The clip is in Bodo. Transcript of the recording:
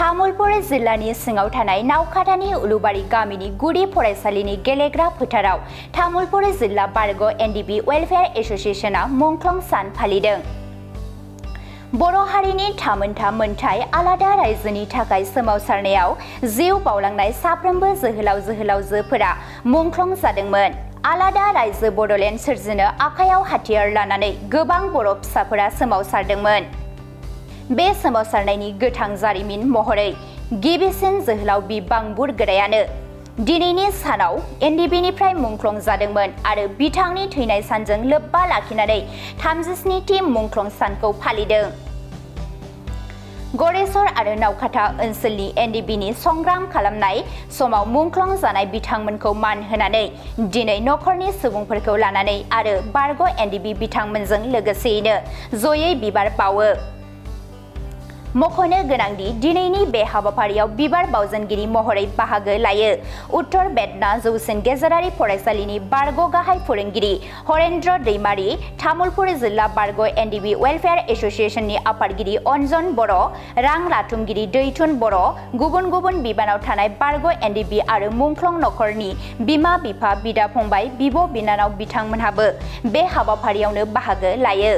तामुलपुर जिल्लानि सिङाव थानाय नावखाटानि उलुबारि गामिनि गुदि फरायसालिनि गेलेग्रा फोथाराव तामुलपुर जिल्ला बारग' एनडिबि वेलफेयार एस'सियेशनआ मुंख्लं सान फालिदों। बर' हारिनि थामोनथा मोनथाय आलादा रायजोनि थाखाय सोमावसारनायाव जिउ बावलांनाय साफ्रोमबो जोहोलाव जोहोलावजोफोरा मुंख्लं जादोंमोन। आलादा रायजो बड'लेण्ड सोरजिनो आखायाव हाथियार लानानै गोबां बर' फिसाफोरा सोमावसारदोंमोन। बे सोमावसारनायनि गोथां जारिमिन महरै गिबिसिन जोहोलाव बि बांबुरगोरायानो दिनैनि सानाव एनडिबिनिफ्राय मुंख्लं जादोंमोन आरो बिथांनि थैनाय सानजों लोब्बा लाखिनानै 37थि मुंख्लं सानखौ फालिदों। गरेसर आरो नावखाटा ओनसोलनि एनडिबिनि संग्राम खालामनाय समाव मुंख्लं जानाय बिथांमोनखौ मान होनानै दिनै नखरनि सुबुंफोरखौ लानानै आरो बारग' एनडिबि बिथांमोनजों लोगोसेयैनो जयै बिबार बावो। मख'नो गोनांदि दिनैनि बे हाबाफारियाव बिबार बावजेनगिरि महरै बाहागो लायो उत्तर बेदना जौसिन गेजेरारि फरायसालिनि बारग' गाहाय फोरोंगिरि हरेन्द्र दैमारी, तामुलपुर जिल्ला बारग' एनडिबि वेलफेयार एस'सियेशननि आफादगिरि अन्जन बर', रां लाथुमगिरि दैथुन बर', गुबुन गुबुन बिबानाव थानाय बारग' एनडिबि आरो मुंख्लं नखरनि बिमा-बिफा, बिदा-फंबाय, बिब'-बिनानाव बिथांमोनहाबो बे हाबाफारियावनो बाहागो लायो।